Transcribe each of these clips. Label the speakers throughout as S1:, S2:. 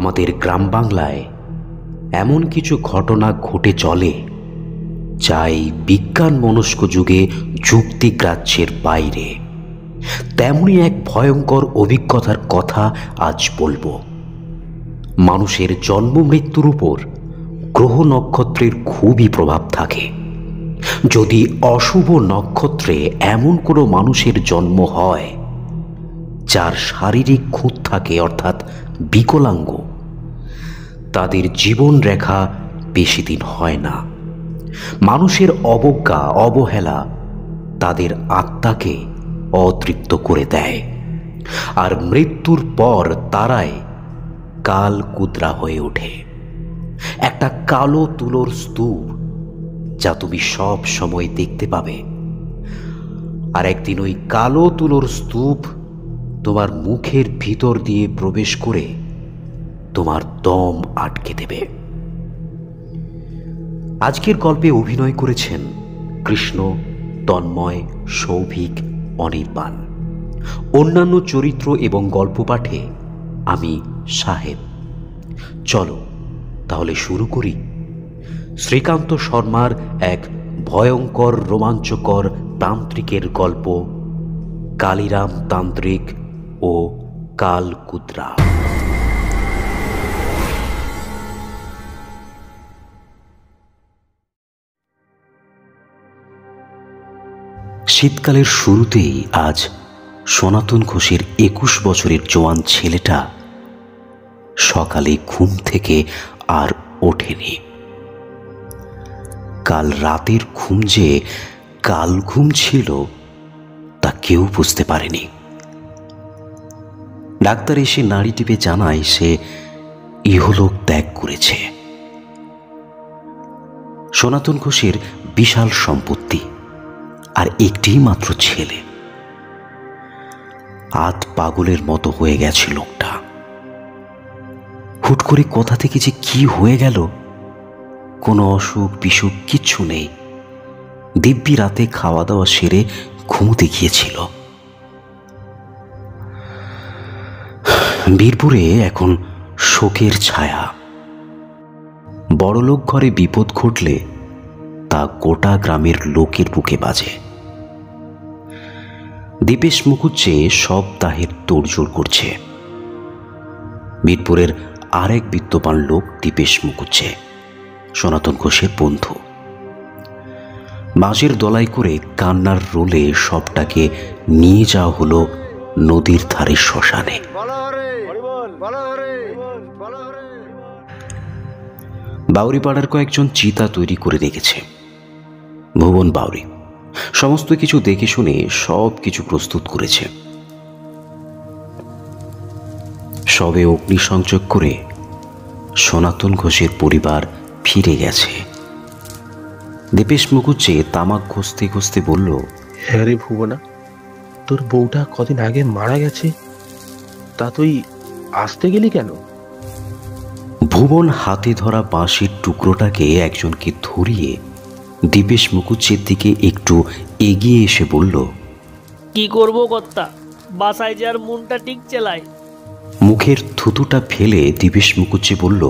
S1: আমাদের গ্রাম বাংলায় এমন কিছু ঘটনা ঘটে চলে যা এই বিজ্ঞান মনস্ক যুগে যুক্তিগ্রাহ্যের বাইরে। তেমনি এক ভয়ঙ্কর অভিজ্ঞতার কথা আজ বলবো। মানুষের জন্ম মৃত্যুর উপর গ্রহ নক্ষত্রের খুবই প্রভাব থাকে। যদি অশুভ নক্ষত্রে এমন কোনো মানুষের জন্ম হয় যার শারীরিক খুঁত থাকে, অর্থাৎ বিকলাঙ্গ, তাদের জীবন রেখা বেশি দিন হয় না। মানুষের অবজ্ঞা অবহেলা তাদের আত্মাকে অতৃপ্ত করে দেয়, আর মৃত্যুর পর তারাই কাল কুদ্রা হয়ে ওঠে। একটা কালো তুলোর স্তূপ যা তুমি সব সময় দেখতে পাবে, আর একদিন ওই কালো তুলোর স্তূপ তোমার মুখের ভিতর দিয়ে প্রবেশ করে তোমার দম আটকে দেবে। আজকের গল্পে অভিনয় করেছেন কৃষ্ণ, তন্ময়, সৌভিক, অনির্বাণ। অন্যান্য চরিত্র এবং গল্প পাঠে আমি সাহেব। চলো তাহলে শুরু করি শ্রীকান্ত শর্মার এক ভয়ঙ্কর রোমাঞ্চকর তান্ত্রিকের গল্প, কালিরাম তান্ত্রিক ও কালকুদ্রা। শীতকালের শুরুতেই আজ সনাতন ঘোষের 21 বছরের জোয়ান ছেলেটা সকালে ঘুম থেকে আর ওঠেনি। কাল রাতের ঘুম যে কাল ঘুম ছিল তা কেউ বুঝতে পারেনি। ডাক্তার এসে নাড়ি টিপে জানায় সে ইহলোক ত্যাগ করেছে। সনাতন ঘোষের বিশাল সম্পত্তি আর একটি মাত্র ছেলে। আত পাগলের মতো হয়ে গেছে লোকটা। হুট করে কোথা থেকে যে কি হয়ে গেল, কোনো অসুখ বিসুখ কিচ্ছু নেই। দিব্যি রাতে খাওয়া দাওয়া সেরে ঘুমোতে গিয়েছিল। বীরপুরে এখন শোকের ছায়া। বড়লোক ঘরে বিপদ ঘটলে তা গোটা গ্রামের লোকের বুকে বাজে। দীপেশ মুখুজ্জে সব দাহের তোড়জোড় করছে। বীরপুরের আরেক বিত্তবান লোক দীপেশ মুখুজ্জে, সনাতন ঘোষের বন্ধু। বাঁশের দলাই করে কান্নার রোলে সবটাকে নিয়ে যাওয়া হলো নদীর ধারে শ্মশানে। বাউরিপাড়ার কয়েকজন চিতা তৈরি করে রেখেছে। ভুবন বাউরি সমস্ত কিছু দেখে শুনে সব কিছু প্রস্তুত করেছে। সবে অগ্নিসংযোগ করে সনাতন ঘোষের পরিবার ফিরে গেছে। দীপেশ মুখুজ্জে তামাক ঘষতে ঘষতে বলল,
S2: হ্যাঁ রে ভুবনা, তোর বউটা কদিন আগে মারা গেছে, তা তুই আসতে গেলি কেন?
S1: ভুবন হাতে ধরা বাঁশের টুকরোটাকে একজনকে ধরিয়ে দীপেশ মুখুজ্জের দিকে একটু এগিয়ে এসে বলল,
S3: কি করবো কর্তা, বাসায় যে আর মনটা ঠিক চেলায়।
S1: মুখের থুতুটা ফেলে দীপেশ মুখুজ্জে বলল,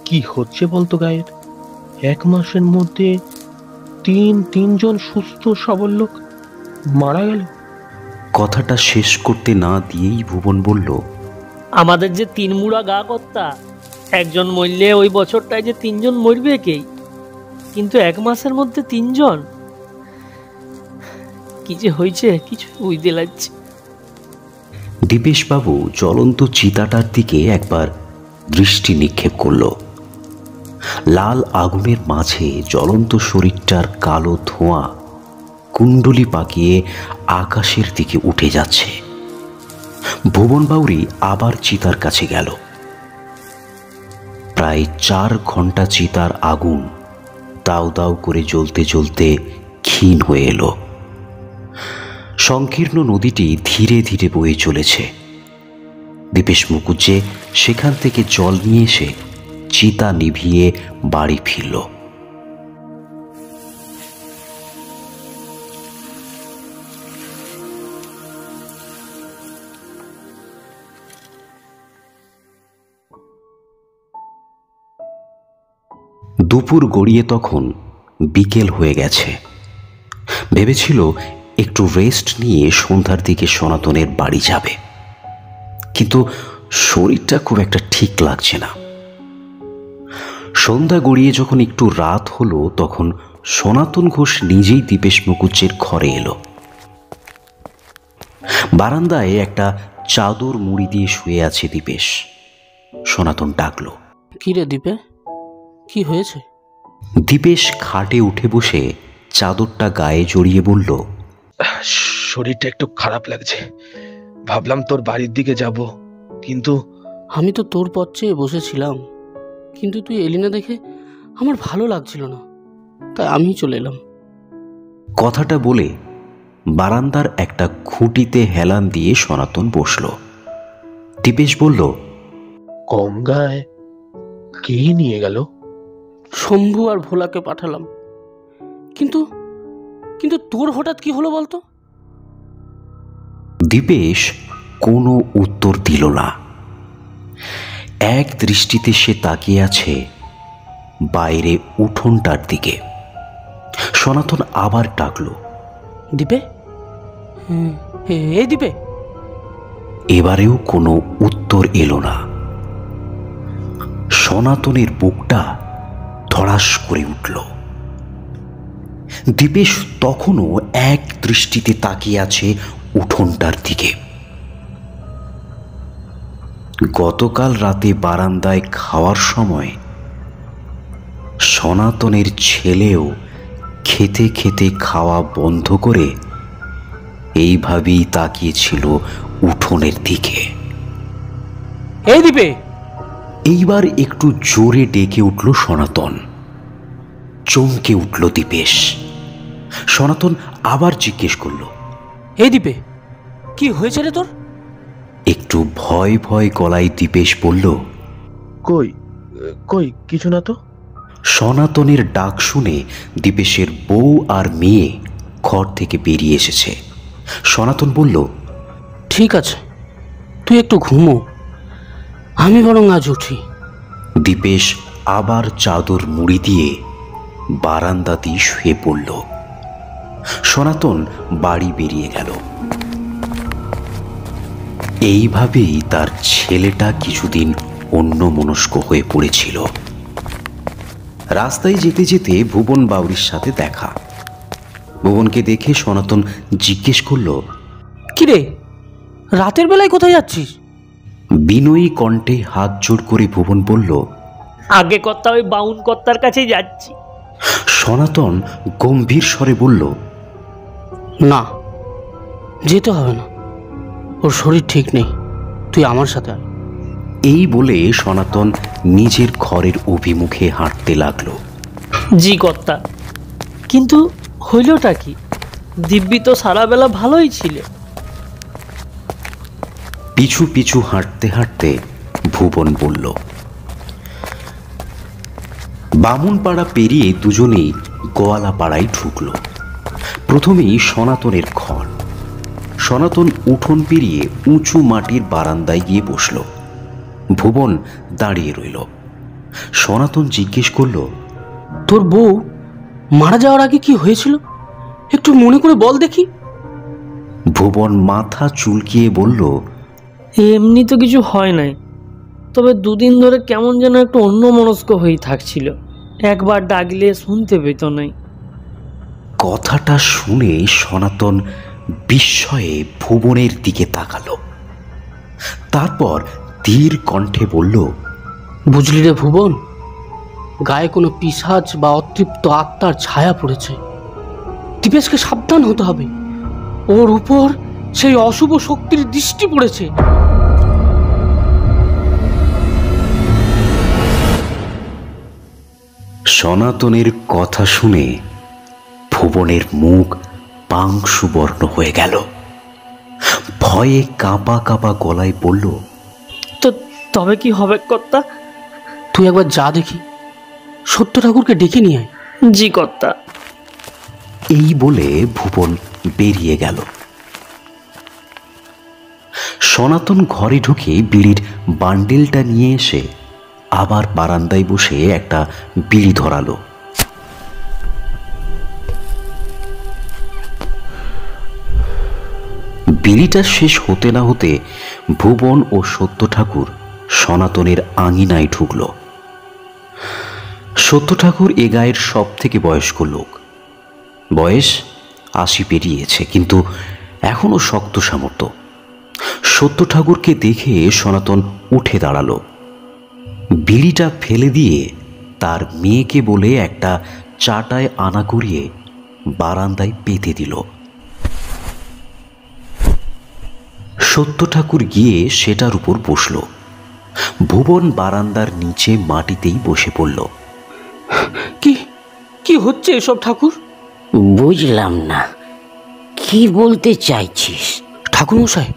S2: কি হচ্ছে বলতো গায়ের? 1 মাসের মধ্যে তিনজন সুস্থ সবল লোক মারা গেল।
S1: কথাটা শেষ করতে না দিয়েই ভুবন বলল,
S3: আমাদের যে 3 মুড়া গা কর্তা, একজন মরলে ওই বছরটায় যে 3 জন মরবে কেই, কিন্তু 1 মাসের মধ্যে 3 জন। কি যে হয়েছে কিছু বুঝতে লাগছে।
S1: দীপেশবাবু জ্বলন্ত চিতাটার দিকে একবার দৃষ্টি নিক্ষেপ করল। লাল আগুনের মাঝে জ্বলন্ত শরীরটার কালো ধোঁয়া কুণ্ডলি পাকিয়ে আকাশের দিকে উঠে যাচ্ছে। ভুবন বাউরি আবার চিতার কাছে গেল। প্রায় 4 ঘন্টা চিতার আগুন দাউ দাউ করে জ্বলতে জ্বলতে ক্ষীণ হয়ে এলো। সংকীর্ণ নদীটি ধীরে ধীরে বয়ে চলেছে। দীপেশ মুখুজ্জে সেখান থেকে জল নিয়ে এসে চিতা নিভিয়ে বাড়ি ফিরল। দুপুর গড়িয়ে তখন বিকেল হয়ে গেছে। ভেবেছিল একটু রেস্ট নিয়ে সন্ধ্যার দিকে সনাতনের বাড়ি যাবে, কিন্তু শরীরটা খুব একটা ঠিক লাগছে না। সন্ধ্যা গড়িয়ে যখন একটু রাত হলো তখন সনাতন ঘোষ নিজেই দীপেশ মুখুজ্জের ঘরে এলো। বারান্দায় একটা চাদর মুড়ি দিয়ে শুয়ে আছে দীপেশ। সনাতন ডাকলো,
S4: কি রে দীপে, কি হয়েছে?
S1: দীপেশ খাটে উঠে বসে চাদরটা গায়ে জড়িয়ে বলল,
S2: শরীরটা একটু খারাপ লাগছে, ভাবলাম তোর বাড়ির দিকে যাব, কিন্তু
S4: আমি তো তোর পথ চেয়ে বসেছিলাম, কিন্তু তুই এলি না দেখে আমার ভালো লাগছিল না, তাই আমি চলে এলাম।
S1: কথাটা বলে বারান্দার একটা খুঁটিতে হেলান দিয়ে সনাতন বসল। দীপেশ বলল,
S2: কম গায়ে কে নিয়ে গেল?
S4: শম্ভু আর ভোলাকে পাঠালাম, কিন্তু কিন্তু তোর হঠাৎ কি হলো বলতো?
S1: দীপেশ কোনো উত্তর দিল না। এক দৃষ্টিতে সে তাকিয়ে আছে বাইরে উঠোনটার দিকে। সনাতন আবার ডাকল,
S4: দীপে, এই দীপে।
S1: এবারেও কোনো উত্তর এলো না। সনাতনের বুকটা ধড়াস করে উঠল। দীপেশ তখনও এক দৃষ্টিতে তাকিয়ে আছে উঠোনটার দিকে। গতকাল রাতে বারান্দায় খাওয়ার সময় সনাতনের ছেলেও খেতে খেতে খাওয়া বন্ধ করে এইভাবেই তাকিয়েছিল উঠোনের দিকে।
S4: এই দীপে।
S1: এইবার একটু জোরে ডেকে উঠল সনাতন। চমকে উঠল দীপেশ। সনাতন আবার জিজ্ঞেস করল,
S4: এই দীপে, কি হয়েছে রে তোর?
S1: একটু ভয় ভয় গলায় দীপেশ বলল,
S2: কই কই কিছু না তো।
S1: সনাতনের ডাক শুনে দীপেশের বউ আর মেয়ে ঘর থেকে বেরিয়ে এসেছে। সনাতন বলল,
S4: ঠিক আছে, তুই একটু ঘুমো, আমি বরং আজ উঠি।
S1: দীপেশ আবার চাদর মুড়ি দিয়ে বারান্দাতেই শুয়ে পড়ল। সনাতন বাড়ি বেরিয়ে গেল। এইভাবেই তার ছেলেটা কিছুদিন অন্যমনস্ক হয়ে পড়েছিল। রাস্তায় যেতে যেতে ভুবন বাউরির সাথে দেখা। ভুবনকে দেখে সনাতন জিজ্ঞেস করল,
S4: কিরে, রাতের বেলায় কোথায় যাচ্ছিস?
S1: বিনয়ী কণ্ঠে হাত জোড় করে ভুবন বলল,
S3: আগে কর্তা ওই বাউন কর্তার কাছেই যাচ্ছি।
S1: সনাতন গম্ভীর স্বরে বলল,
S4: না, যেতে হবে না, ওর শরীর ঠিক নেই, তুই আমার সাথে আয়।
S1: এই বলে সনাতন নিজের ঘরের অভিমুখে হাঁটতে লাগলো।
S3: জি কর্তা, কিন্তু হইলটা কি? দিব্যি তো সারা বেলা ভালোই ছিল।
S1: পিছু পিছু হাঁটতে হাঁটতে ভুবন বলল, বামুনপাড়া পেরিয়ে দুজনেই গোয়ালাপাড়ায় ঢুকল। প্রথমেই সনাতনের ঘর। সনাতন উঠোন পেরিয়ে উঁচু মাটির বারান্দায় গিয়ে বসল। ভুবন দাঁড়িয়ে রইল। সনাতন জিজ্ঞেস করল,
S4: তোর বউ মারা যাওয়ার আগে কি হয়েছিল, একটু মনে করে বল দেখি।
S1: ভুবন মাথা চুলকিয়ে বলল,
S3: এমনি তো কিছু হয় নাই, তবে দুদিন ধরে কেমন যেন একটু অন্যমনস্ক হয়ে থাকছিল, একবার ডাকলে শুনতে পেত নাই।
S1: কথাটা শুনে সনাতন বিস্ময়ে ভুবনের দিকে তাকালো। তারপর ধীর কণ্ঠে বলল,
S4: বুঝলি রে ভুবন, গায়ে কোনো পিশাচ বা অতৃপ্ত আত্মার ছায়া পড়েছে। দীপেশকে সাবধান হতে হবে, ওর উপর সেই অশুভ শক্তির দৃষ্টি পড়েছে।
S1: সনাতনের কথা শুনে ভুবনের মুখ পাংশুবর্ণ হয়ে গেল। ভয়ে কাঁপা কাঁপা গলায় বলল,
S3: তো তবে কি হবে কর্তা?
S4: তুই একবার যা দেখি, সত্য ঠাকুরকে ডেকে নিয়ে আয়।
S3: জি কর্তা।
S1: এই বলে ভুবন বেরিয়ে গেল। সনাতন ঘরে ঢুকে বিড়ির বান্ডেলটা নিয়ে এসে আবার বারান্দায় বসে একটা বিড়ি ধরালো। বিড়িটা শেষ হতে না হতে ভুবন ও সত্য ঠাকুর সনাতনের আঙিনায় ঢুকল। সত্য ঠাকুর এ গায়ের সব থেকে বয়স্ক লোক। বয়স 80 পেরিয়েছে, কিন্তু এখনো শক্ত সামর্থ্য। সত্য ঠাকুরকে দেখে সনাতন উঠে দাঁড়ালো। বিড়িটা ফেলে দিয়ে তার মেয়েকে বলে একটা চাটায় আনা করিয়ে বারান্দায় পেতে দিল। সত্য ঠাকুর গিয়ে সেটার উপর বসল। ভুবন বারান্দার নিচে মাটিতেই বসে পড়ল।
S4: কি কি হচ্ছে এসব ঠাকুর?
S5: বুঝলাম না, কি বলতে চাইছিস?
S4: ঠাকুরমশাই,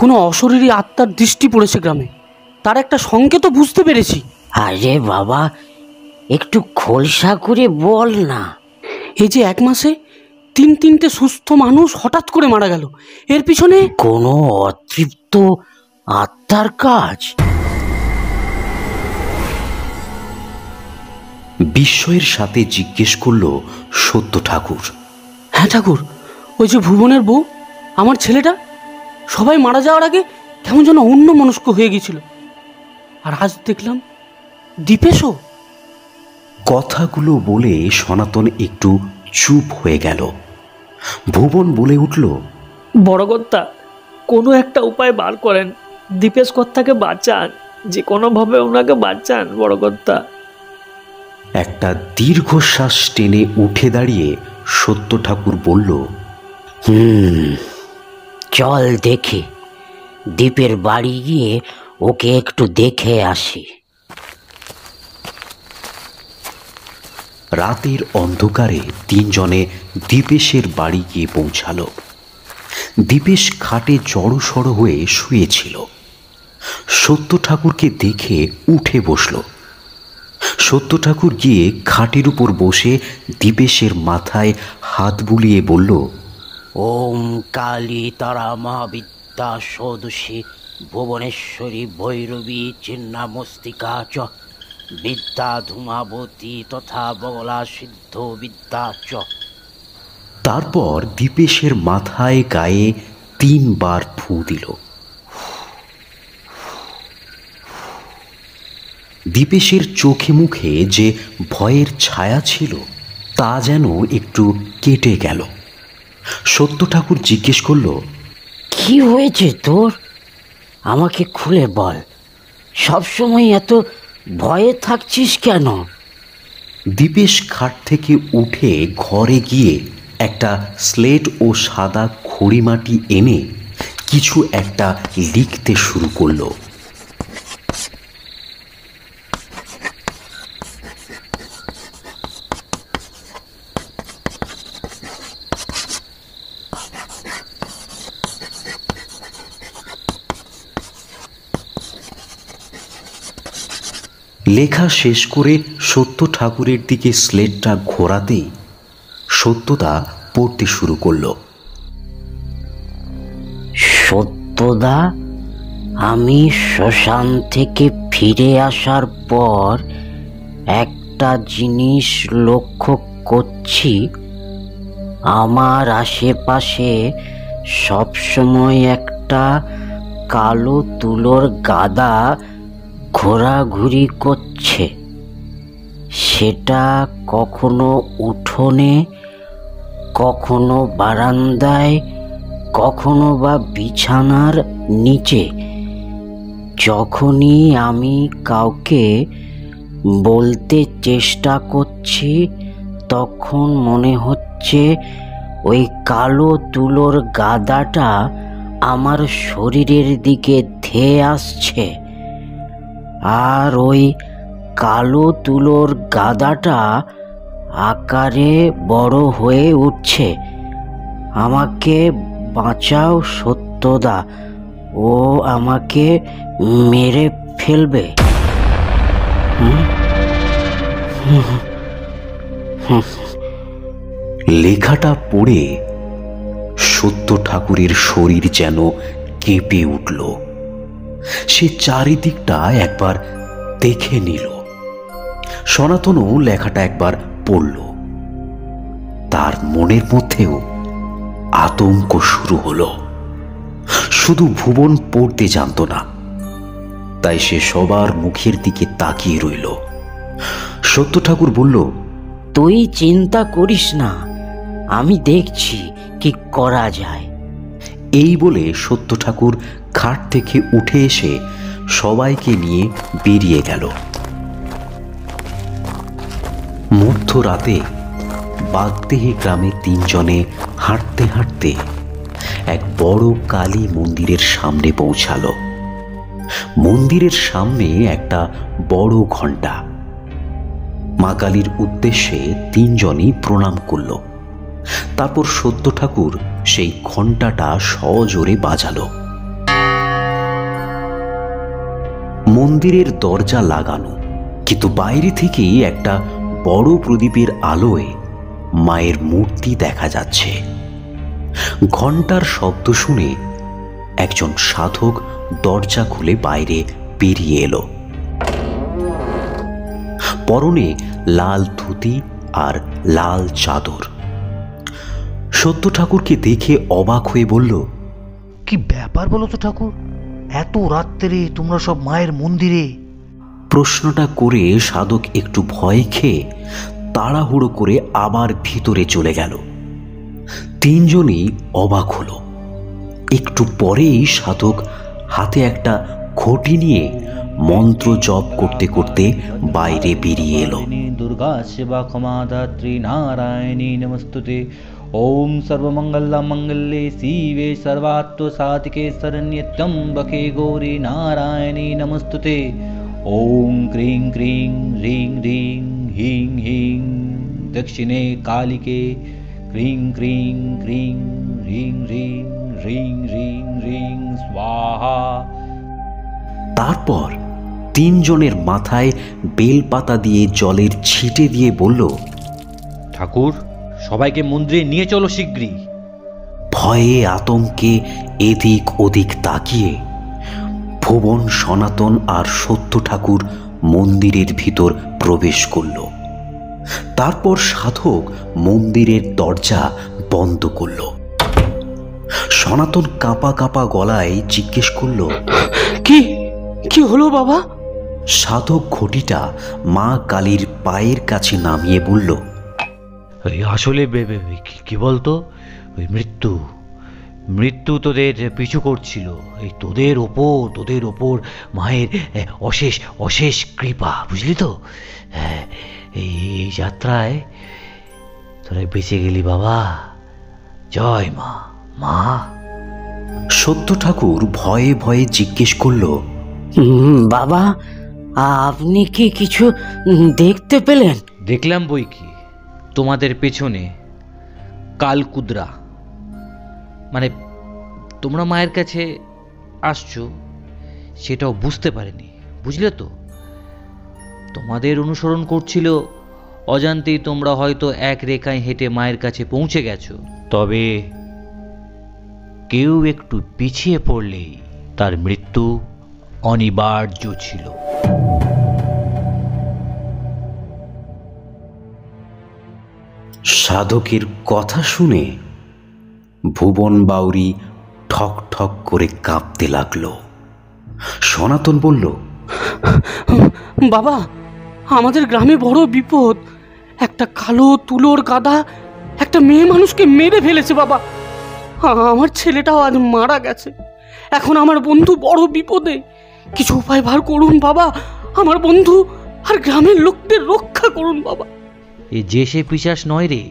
S4: কোনো অশরীরী আত্মার দৃষ্টি পড়েছে গ্রামে, তার একটা সংকেত বুঝতে পেরেছি।
S5: আরে বাবা, একটু খোলসা করে বল না।
S4: এই যে 1 মাসে 3-3টে সুস্থ মানুষ হঠাৎ করে মারা গেল, এর পিছনে
S5: কোনো অতৃপ্ত আত্মার কাজ?
S1: বিস্ময়ের সাথে জিজ্ঞেস করল সত্য ঠাকুর।
S4: হ্যাঁ ঠাকুর, ওই যে ভুবনের বউ, আমার ছেলেটা, সবাই মারা যাওয়ার আগে কেমন যেন অন্য মনস্ক হয়ে গেছিল। আর আজ দেখলাম দীপেশও।
S1: কথাগুলো বলে সনাতন একটু চুপ হয়ে গেল। ভুবন বলে উঠল,
S3: বড় কর্তা, কোনো একটা উপায় বার করেন, দীপেশ কর্তাকে বাঁচান, যে কোনোভাবে ওনাকে বাঁচান বড় কর্তা।
S1: একটা দীর্ঘশ্বাস টেনে উঠে দাঁড়িয়ে সত্য ঠাকুর বলল,
S5: চল দেখি, দ্বীপের বাড়ি গিয়ে ওকে একটু দেখে আসি।
S1: রাতের অন্ধকারে 3 জনে দীপেশের বাড়ি গিয়ে পৌঁছালো। দীপেশ খাটে জড়সড় হয়ে শুয়েছিল। সত্য ঠাকুরকে দেখে উঠে বসল। সত্য ঠাকুর গিয়ে খাটের উপর বসে দীপেশের মাথায় হাত বুলিয়ে বলল,
S5: ওম কালী তারা মহাবিদ্যা সদোষী ভুবনেশ্বরী ভৈরবী চিন্নামস্তিকা চ বিদ্যা ধূমাবতী তথা বগলা সিদ্ধ বিদ্যা চ।
S1: তারপর দীপেশের মাথায় গায়ে 3 বার ফু দিল। দীপেশের চোখে মুখে যে ভয়ের ছায়া ছিল তা যেন একটু কেটে গেল। সত্য ঠাকুর জিজ্ঞেস করল,
S5: কি হয়েছে তোর? আমাকে খুলে বল, সবসময় এত ভয়ে থাকছিস কেন?
S1: দীপেশ খাট থেকে উঠে ঘরে গিয়ে একটা স্লেট ও সাদা খড়িমাটি এনে কিছু একটা লিখতে শুরু করলো। লেখা শেষ করে সত্য ঠাকুরের দিকে স্লেটটা ঘোরাতেই সত্যদা পড়তে শুরু করলো।
S5: সত্যদা, আমি শ্মশান থেকে ফিরে আসার পর একটা জিনিস লক্ষ্য করছি, আমার আশেপাশে সবসময় একটা কালো তুলোর গাদা ঘোরাঘুরি করছে। সেটা কখনো উঠোনে, কখনো বারান্দায়, কখনো বা বিছানার নিচে। যখনই আমি কাউকে বলতে চেষ্টা করছি তখন মনে হচ্ছে ওই কালো তুলোর গাদাটা আমার শরীরের দিকে ধেয়ে আসছে, আর ওই কালো তুলোর গাদাটা আকারে বড় হয়ে উঠছে। আমাকে বাঁচাও সত্যদা, ও আমাকে মেরে ফেলবে।
S1: লেখাটা পড়ে সত্য ঠাকুরের শরীর যেন কেঁপে উঠল। সে চারিদিকটা একবার দেখে নিল। সনাতনও লেখাটা একবার পড়ল। তার মনের মধ্যেও আতঙ্ক শুরু হলো। শুধু ভুবন পড়তে জানত না, তাই সে সবার মুখের দিকে তাকিয়ে রইল। সত্য ঠাকুর বলল,
S5: তুই চিন্তা করিস না, আমি দেখছি কি করা যায়।
S1: এই বলে সত্য ঠাকুর খাট থেকে উঠে এসে সবাইকে নিয়ে বেরিয়ে গেল। মধ্যরাতে বাগদেহি গ্রামে তিনজনে হাঁটতে হাঁটতে এক বড় কালী মন্দিরের সামনে পৌঁছালো। মন্দিরের সামনে একটা বড় ঘণ্টা। মা কালীর উদ্দেশ্যে তিনজনই প্রণাম করল। তারপর সত্য ঠাকুর সেই ঘণ্টাটা সজোরে বাজালো। মন্দিরের দরজা লাগানো, কিন্তু বাইরে থেকেই একটা বড় প্রদীপের আলোয় মায়ের মূর্তি দেখা যাচ্ছে। ঘণ্টার শব্দ শুনে একজন সাধক দরজা খুলে বাইরে বেরিয়ে এলো। পরনে লাল ধুতি আর লাল চাদর। সত্য ঠাকুরকে দেখে অবাক হয়ে বলল,
S6: কি ব্যাপার বলো তো ঠাকুর, এত রাত্রে তোমরা সব মায়ের মন্দিরে?
S1: প্রশ্নটা করে সাধক একটু ভয় খেয়ে তাড়াহুড়ো করে আবার ভিতরে চলে গেল। তিনজনই অবাক হলো। একটু পরেই সাধক হাতে একটা ঘটি নিয়ে মন্ত্র জপ করতে করতে বাইরে বেরিয়ে এলো।
S7: দুর্গা শিবা ক্ষমা ধাত্রী নারায়ণী নমস্তুতে। ওম সর্বমঙ্গলা মঙ্গলে শিবে সর্বাত্ম সাধিকে শরণ্যে ত্র্যম্বকে গৌরী নারায়ণী নমস্তুতে। ওম ক্রিং ক্রিং হ্রিং হ্রিং হিং হিং দক্ষিণে কালিকে ক্রিং ক্রিং ক্রিং হ্রিং হ্রিং হ্রিং হ্রিং হ্রিং স্বাহা।
S1: তারপর তিনজনের মাথায় বেলপাতা দিয়ে জলের ছিটে দিয়ে বলল,
S7: ঠাকুর, সবাইকে মন্দিরে নিয়ে চলো শীঘ্রই।
S1: ভয়ে আতঙ্কে এদিক ওদিক তাকিয়ে ভুবন, সনাতন আর সত্য ঠাকুর মন্দিরের ভিতর প্রবেশ করল। তারপর সাধক মন্দিরের দরজা বন্ধ করল। সনাতন কাঁপা কাঁপা গলায় জিজ্ঞেস করল,
S4: কি কি হলো বাবা?
S1: সাধক ঘটিটা মা কালীর পায়ের কাছে নামিয়ে বলল,
S6: আসলে কি বলতো, ওই মৃত্যু তোদের পিছু করছিল। এই তোদের ওপর মায়ের অশেষ কৃপা, বুঝলি তো? এই যাত্রায় তোরা বেঁচে গেলি বাবা। জয় মা। মা।
S1: সত্য ঠাকুর ভয়ে ভয়ে জিজ্ঞেস করল,
S5: বাবা, আপনি কি কিছু দেখতে পেলেন?
S7: দেখলাম বই কি, তোমাদের পেছনে কালকুদ্রা, মানে তোমরা মায়ের কাছে আসছো সেটাও বুঝতে পারেনি, বুঝলে তো? তোমাদের অনুসরণ করছিল, অজান্তেই তোমরা হয়তো এক রেখায় হেঁটে মায়ের কাছে পৌঁছে গেছো। তবে কেউ একটু পিছিয়ে পড়লেই তার মৃত্যু অনিবার্য ছিল।
S1: সাধকের কথা শুনে ভুবন বাউরি ঠক ঠক করে কাঁপতে লাগলো। সনাতন বলল,
S4: বাবা, আমাদের গ্রামে বড় বিপদ। একটা কালো তুলোর গাদা একটা মেয়ে মানুষকে মেরে ফেলেছে বাবা। আমার ছেলেটাও আজ মারা গেছে। এখন আমার বন্ধু বড় বিপদে। কিছু উপায় বার করুন বাবা, আমার বন্ধু আর গ্রামের লোকদের রক্ষা করুন বাবা।
S7: এ যে সে পিশাচ নয় রে,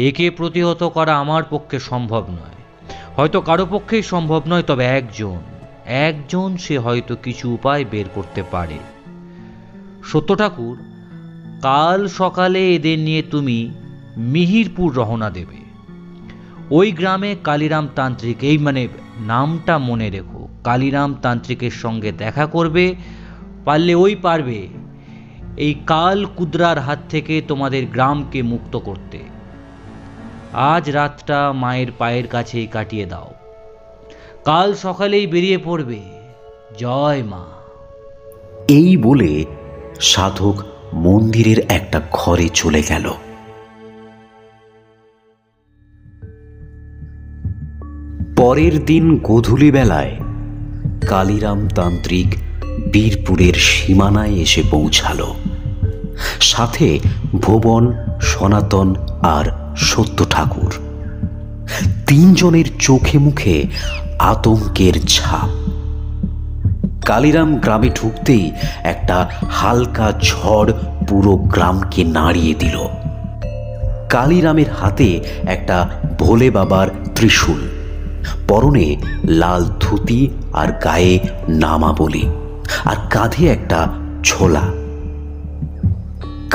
S7: একে প্রতিহত করা আমার পক্ষে সম্ভব নয়। হয়তো কারো পক্ষেই সম্ভব নয়, তবে একজন সে হয়তো কিছু উপায় বের করতে পারে। সত্য ঠাকুর, কাল সকালে এদের নিয়ে তুমি মিহিরপুর রওনা দেবে। ওই গ্রামে কালীরাম তান্ত্রিক, এই মানে নামটা মনে রেখো, কালীরাম তান্ত্রিকের সঙ্গে দেখা করবে। পারবে এই কাল কুদ্রার হাত থেকে তোমাদের গ্রামকে মুক্ত করতে। আজ রাতটা মায়ের পায়ের কাছেই কাটিয়ে দাও, কাল সকালেই বেরিয়ে পড়বে। জয় মা।
S1: এই বলে সাধক মন্দিরের একটা ঘরে চলে গেল। পরের দিন গোধূলি বেলায় কালিরাম তান্ত্রিক বীরপুরের সীমানায় এসে পৌঁছালো। সাথে ভুবন, সনাতন আর সত্য ঠাকুর। তিনজনের চোখে মুখে আতঙ্কের ছাপ। কালিরাম গ্রামে ঢুকতেই একটা হালকা ঝড় পুরো গ্রামকে নাড়িয়ে দিল। কালিরামের হাতে একটা ভোলে বাবার ত্রিশূল, পরনে লাল ধুতি আর গায়ে নামাবলী, আর কাঁধে একটা ঝোলা।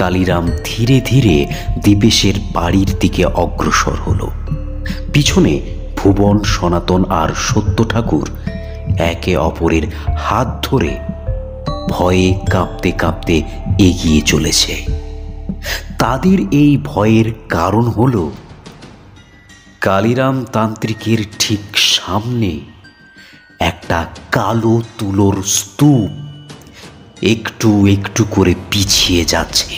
S1: কালিরাম ধীরে ধীরে দীপেশের বাড়ির দিকে অগ্রসর হলো। পিছনে ভুবন, সনাতন আর সত্য ঠাকুর একে অপরের হাত ধরে ভয়ে কাঁপতে কাঁপতে এগিয়ে চলেছে। তাদের এই ভয়ের কারণ হলো কালিরাম তান্ত্রিকের ঠিক সামনে একটা কালো তুলোর স্তূপ একটু একটু করে পিছিয়ে যাচ্ছে,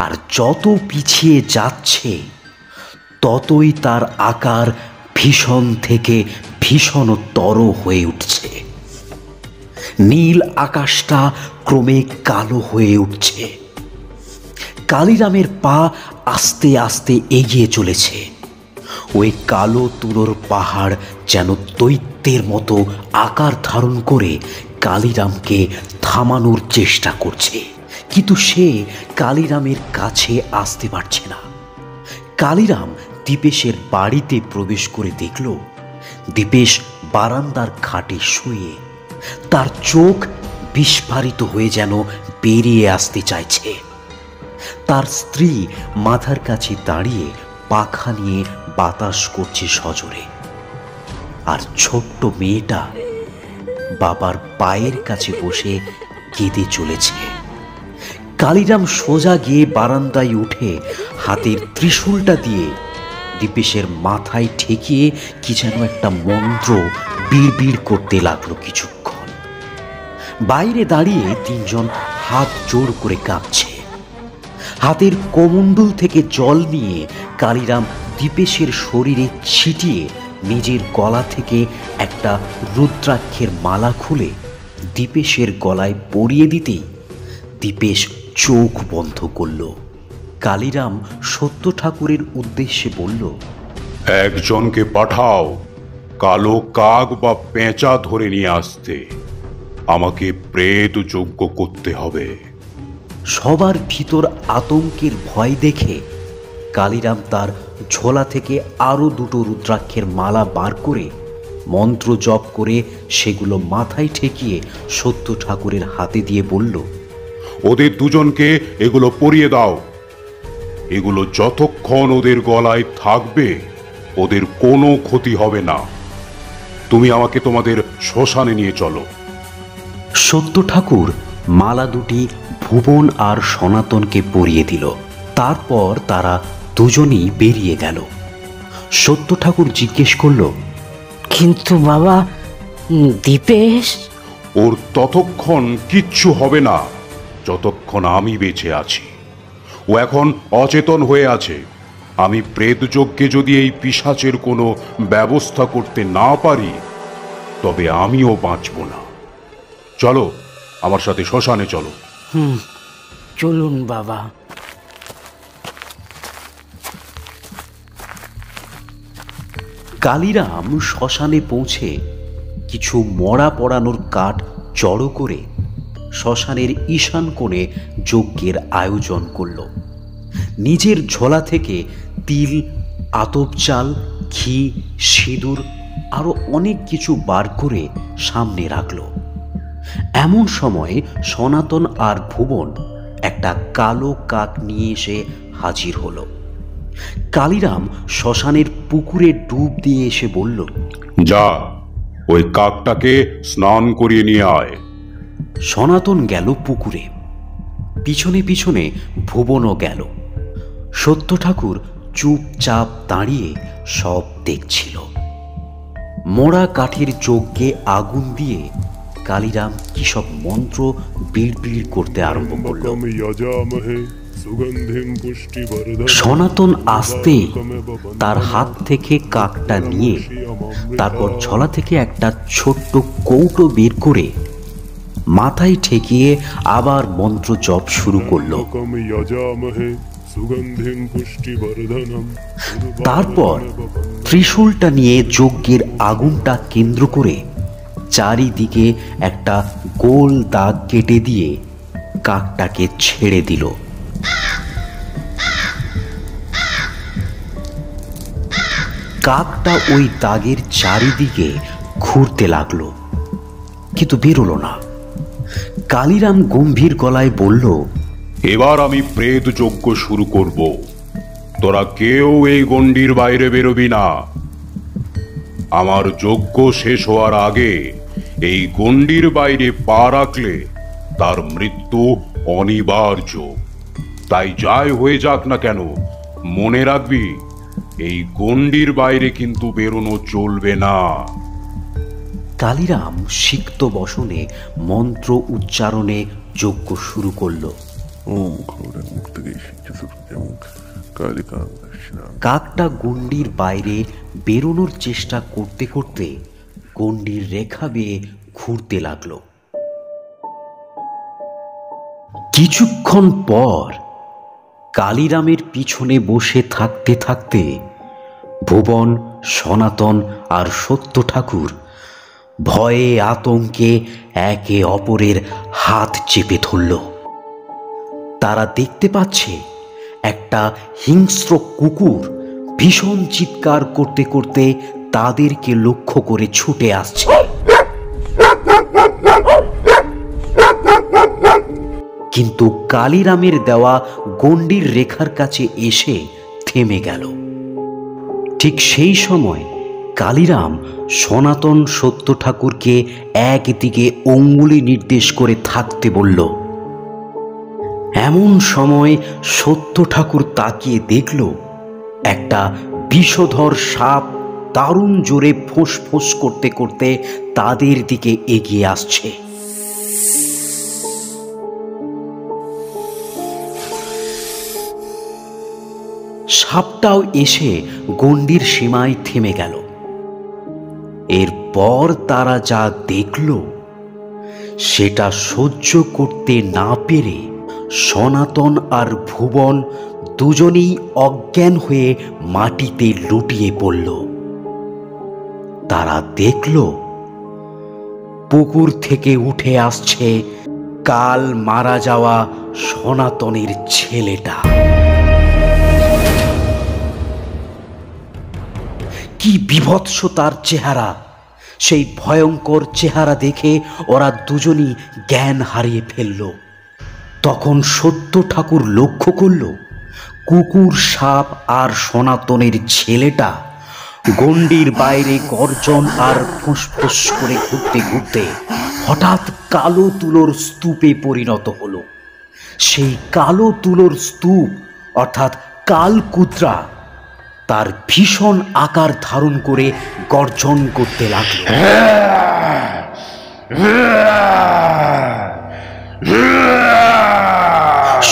S1: আর যত পিছিয়ে যাচ্ছে ততই তার আকার ভীষণ থেকে ভীষণতর হয়ে উঠছে। নীল আকাশটা ক্রমে কালো হয়ে উঠছে। কালিরামের পা আস্তে আস্তে এগিয়ে চলেছে। ওই কালো তুলোর পাহাড় যেন দৈত্যের মতো আকার ধারণ করে কালিরামকে থামানোর চেষ্টা করছে, কিন্তু সে কালিরামের কাছে আসতে পারছে না। কালিরাম দীপেশের বাড়িতে প্রবেশ করে দেখল দীপেশ বারান্দার খাটে শুয়ে। তার চোখ বিস্ফারিত হয়ে যেন বেরিয়ে আসতে চাইছে। তার স্ত্রী মাথার কাছে দাঁড়িয়ে পাখা নিয়ে বাতাস করছে সজোরে, আর ছোট্ট মেয়েটা বাবার পায়ের কাছে বসে কেঁদে চলেছে। কালিরাম সোজা গিয়ে বারান্দায় উঠে হাতের ত্রিশূলটা দিয়ে দীপেশের মাথায় ঠেকিয়ে কি যেন একটা মন্ত্র বিড়বিড় করতে লাগলো কিছুক্ষণ। বাইরে দাঁড়িয়ে তিনজন হাত জোর করে কাঁপছে। হাতের কমণ্ডল থেকে জল নিয়ে কালিরাম দীপেশের শরীরে ছিটিয়ে নিজের গলা থেকে একটা রুদ্রাক্ষের মালা খুলে দীপেশের গলায় পরিয়ে দিতেই দীপেশ চোখ বন্ধ করল। কালিরাম সত্য ঠাকুরের উদ্দেশ্যে বলল,
S8: একজনকে পাঠাও কালো কাক বা পেঁচা ধরে নিয়ে আসতে। আমাকে প্রেত যজ্ঞ করতে হবে।
S1: সবার ভিতর আতঙ্কের ভয় দেখে কালিরাম তার ঝোলা থেকে আরো দুটো রুদ্রাক্ষের মালা বার করে মন্ত্র জপ করে সেগুলো মাথায় ঠেকিয়ে সত্য ঠাকুরের হাতে দিয়ে বলল,
S8: ওদের দুজনকে এগুলো পরিয়ে দাও। এগুলো যতক্ষণ ওদের গলায় থাকবে ওদের কোনো ক্ষতি হবে না। তুমি আমাকে তোমাদের শ্মশানে নিয়ে চলো।
S1: সত্য ঠাকুর মালা দুটি ভুবন আর সনাতনকে পরিয়ে দিল। তারপর তারা দুজনই বেরিয়ে গেল। সত্য ঠাকুর জিজ্ঞেস করল,
S5: কিন্তু বাবা, দীপেশ?
S8: ওর ততক্ষণ কিচ্ছু হবে না যতক্ষণ আমি বেঁচে আছি। ও এখন অচেতন হয়ে আছে। আমি প্রেতযজ্ঞে যদি এই পিশাচের কোনো ব্যবস্থা করতে না পারি তবে আমিও বাঁচব না। চলো আমার সাথে শ্মশানে চলো।
S5: চলুন বাবা।
S1: কালিরাম শ্মশানে পৌঁছে কিছু মরা পড়ানোর কাঠ জড়ো করে শ্মশানের ঈশান কোণে যজ্ঞের আয়োজন করল। নিজের ঝোলা থেকে তিল, আতপ চাল, ঘি, সিঁদুর আরো অনেক কিছু বার করে সামনে রাখল। এমন সময় সনাতন আর ভুবন একটা কালো কাক নিয়ে এসে হাজির হলো। কালিরাম শ্মশানের পুকুরে ডুব দিয়ে এসে বলল,
S8: যা, ওই কাকটাকে স্নান করিয়ে নিয়ে আয়।
S1: সনাতন গেল পুকুরে, পিছনে পিছনে ভুবনও গেল। সত্য ঠাকুর চুপচাপ দাঁড়িয়ে সব দেখছিল। মোড়া কাঠের যজ্ঞে আগুন দিয়ে কালিরাম কি সব মন্ত্র বিড়বিড় করতে আরম্ভ করল। সনাতন আস্তে তার হাত থেকে কাকটা নিয়ে তারপর ঝোলা থেকে একটা ছোট্ট কৌটো বের করে মাথায় ঠেকিয়ে আবার মন্ত্র জপ শুরু করল। তারপর ত্রিশূলটা নিয়ে যজ্ঞের আগুনটা কেন্দ্র করে চারিদিকে একটা গোল দাগ কেটে দিয়ে কাকটাকে ছেড়ে দিল। কাকটা ওই দাগের চারিদিকে ঘুরতে লাগলো, কিন্তু বেরোলো না। কালিরাম গম্ভীর গলায় বলল,
S8: এবার আমি প্রেত যজ্ঞ শুরু করব। তোরা কেউ এই গণ্ডির বাইরে বেরোবি না। আমার যজ্ঞ শেষ হওয়ার আগে এই গণ্ডির বাইরে পা রাখলে তার মৃত্যু অনিবার্য। তাই যাই হয়ে যাক না কেন, মনে রাখবি এই গণ্ডির বাইরে কিন্তু বেরোনো চলবে না।
S1: কালিরাম সিক্ত বসনে মন্ত্র উচ্চারণে যজ্ঞ শুরু করল। কাকটা গণ্ডির বাইরে বেরোনোর চেষ্টা করতে করতে গণ্ডির রেখা বেয়ে ঘুরতে লাগলো। কিছুক্ষণ পর কালিরামের পিছনে বসে থাকতে থাকতে ভুবন, সনাতন আর সত্য ঠাকুর ভয়ে আতঙ্কে একে অপরের হাত চেপে ধরল। তারা দেখতে পাচ্ছে একটা হিংস্র কুকুর ভীষণ চিৎকার করতে করতে তাদেরকে লক্ষ্য করে ছুটে আসছে। কিন্তু কালিরামের দেওয়া গণ্ডির রেখার কাছে এসে থেমে গেল। ঠিক সেই সময় কালিরাম সনাতন সত্য ঠাকুরকে একদিকে অঙ্গুলি নির্দেশ করে থাকতে বলল। এমন সময় সত্য ঠাকুর তাকিয়ে দেখল একটা বিষধর সাপ দারুণ জোরে ফোঁস করতে করতে তাদের দিকে এগিয়ে আসছে। সাপটাও এসে গণ্ডির সীমায় থেমে গেল। এরপর তারা যা দেখল সেটা সহ্য করতে না পেরে সনাতন আর ভুবন দুজনেই অজ্ঞান হয়ে মাটিতে লুটিয়ে পড়ল। তারা দেখল পুকুর থেকে উঠে আসছে কাল মারা যাওয়া সনাতনের ছেলেটা। কি বিভৎস তার চেহারা! সেই ভয়ঙ্কর চেহারা দেখে ওরা দুজনই জ্ঞান হারিয়ে ফেলল। তখন সত্য ঠাকুর লক্ষ্য করল কুকুর, সাপ আর সনাতনের ছেলেটা গণ্ডির বাইরে গর্জন আর ফুঁসফুস করে ঘুরতে ঘুরতে হঠাৎ কালো তুলোর স্তূপে পরিণত হলো। সেই কালো তুলোর স্তূপ অর্থাৎ কালকুদ্রা তার ভীষণ আকার ধারণ করে গর্জন করতে লাগলো।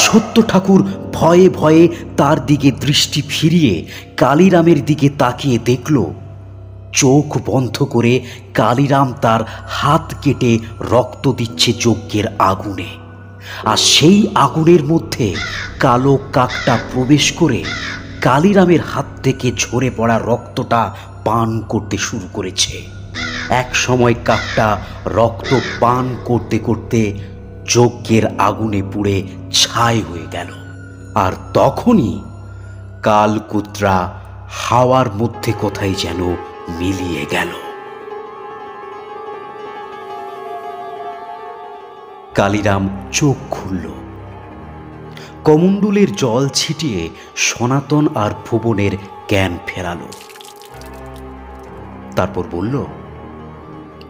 S1: সত্য ঠাকুর ভয়ে ভয়ে তার দিকে দৃষ্টি ফিরিয়ে কালিরামের দিকে তাকিয়ে দেখল চোখ বন্ধ করে কালিরাম তার হাত কেটে রক্ত দিচ্ছে যজ্ঞের আগুনে। আর সেই আগুনের মধ্যে কালো কাকটা প্রবেশ করে কালিরামের হাত থেকে ঝরে পড়া রক্তটা পান করতে শুরু করেছে। এক সময় কাকটা রক্ত পান করতে করতে যজ্ঞের আগুনে পুড়ে ছাই হয়ে গেল। আর তখনই কালকুত্রা হাওয়ার মধ্যে কোথায় যেন মিলিয়ে গেল। কালিরাম চোখ খুলল। কমণ্ডলের জল ছিটিয়ে সনাতন আর ভুবনের জ্ঞান ফেরালো। তারপর বলল,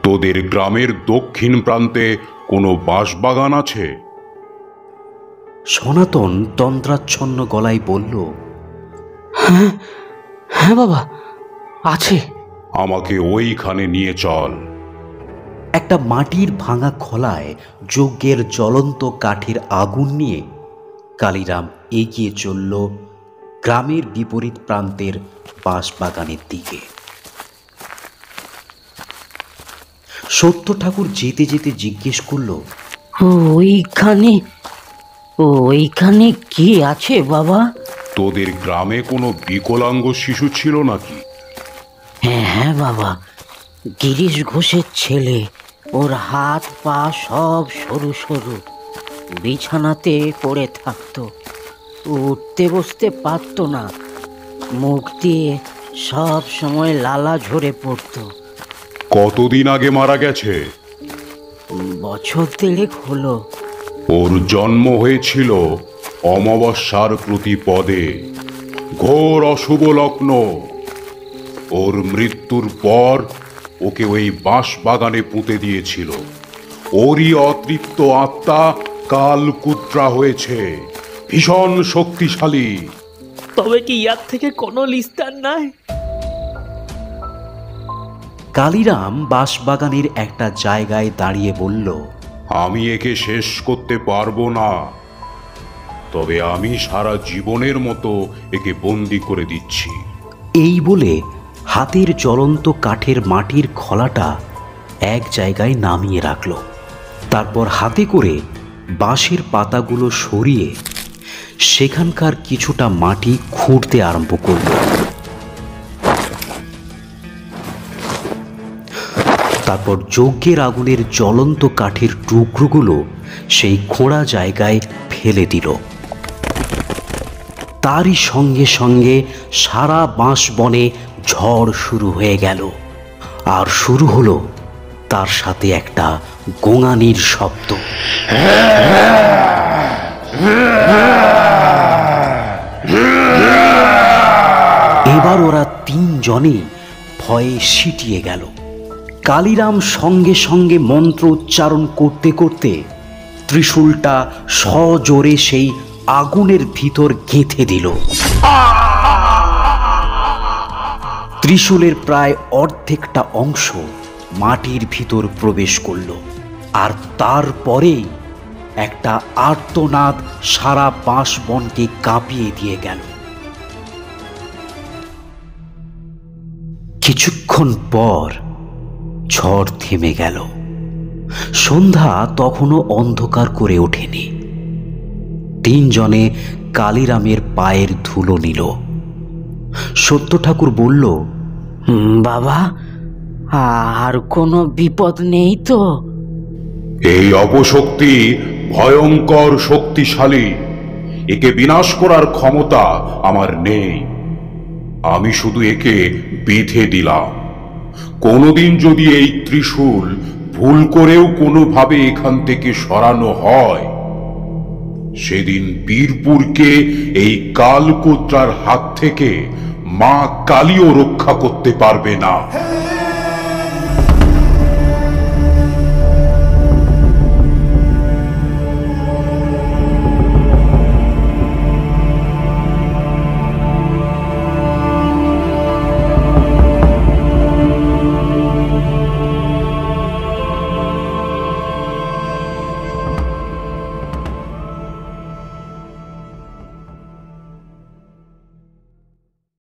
S8: তোদের গ্রামের দক্ষিণ প্রান্তে কোনো বাঁশবাগান আছে?
S1: সনাতন তন্দ্রাচ্ছন্ন গলায় বলল,
S4: হ্যাঁ হ্যাঁ বাবা, আছে।
S8: আমাকে ওইখানে নিয়ে চল।
S1: একটা মাটির ভাঙা খোলায় যজ্ঞের জ্বলন্ত কাঠের আগুন নিয়ে কালীরাম এগিয়ে চলল গ্রামের বিপরীত প্রান্তের বাঁশবাগানের দিকে। সত্য ঠাকুর যেতে যেতে জিজ্ঞেস করল,
S5: ওইখানে কি আছে বাবা?
S8: তোদের গ্রামে কোনো বিকলাঙ্গ শিশু ছিল নাকি?
S5: হ্যাঁ বাবা, গিরিশ ঘোষের ছেলে। ওর হাত পা সব সরু সরু, বিছানাতে পড়ে থাকতো, উঠতে বসতে পারতো না, মুখ দিয়ে সব সময় লালা ঝরে পড়তো।
S8: কতদিন আগে মারা গেছে?
S5: বছর 3 হলো।
S8: ওর জন্ম হয়েছিল অমাবস্যার প্রতিপদে, ঘোর অশুভ লগ্ন। ওর মৃত্যুর পর ওকে ওই বাঁশবাগানে পুঁতে দিয়েছিল। ওরই অতৃপ্ত আত্মা কালকুদ্রা হয়েছে, ভীষণ শক্তিশালী।
S3: তবে কি ইয়ার থেকে কোনো নিস্তার নাই?
S1: কালীরাম বাঁশবাগানের একটা জায়গায় দাঁড়িয়ে বলল,
S8: আমি একে শেষ করতে পারবো না, তবে আমি সারা জীবনের মতো একে বন্দি করে দিচ্ছি।
S1: এই বলে হাতের জ্বলন্ত কাঠের মাটির খোলাটা এক জায়গায় নামিয়ে রাখল। তারপর হাতে করে বাঁশের পাতাগুলো সরিয়ে সেখানকার কিছুটা মাটি খুঁড়তে আরম্ভ করল। তারপর যজ্ঞের আগুনের জ্বলন্ত কাঠের টুকরোগুলো সেই খোঁড়া জায়গায় ফেলে দিল। তারই সঙ্গে সঙ্গে সারা বাঁশ বনে ঝড় শুরু হয়ে গেল। আর শুরু হলো তার সাথে একটা গোঙানির শব্দ। এবার ওরা 3 জনে ভয়ে সিটিয়ে গেল। কালীরাম সঙ্গে সঙ্গে মন্ত্র উচ্চারণ করতে করতে ত্রিশূলটা সজোরে সেই আগুনের ভিতর গেঁথে দিল। ত্রিশূলের প্রায় অর্ধেকটা অংশ মাটির ভিতর প্রবেশ করল। আর তারপরেই একটা আর্তনাদ সারা বাঁশবনকে কাঁপিয়ে দিয়ে গেল। কিছুক্ষণ পর ঝড় থেমে গেল। সন্ধ্যা তখনও অন্ধকার করে ওঠেনি। 3 জনে কালীরামের পায়ের ধুলো নিল। সত্য ঠাকুর বলল,
S5: বাবা, আর কোনো বিপদ নেই তো?
S8: এই অপশক্তি ভয়ঙ্কর শক্তিশালী, একে বিনাশ করার ক্ষমতা আমার নেই। আমি শুধু একে বেঁধে দিলাম। কোনোদিন যদি এই ত্রিশূল ভুল করেও কোনোভাবে এখান থেকে সরানো হয়, সেদিন বীরপুরকে এই কালকুদ্রার হাত থেকে মা কালীও রক্ষা করতে পারবে না।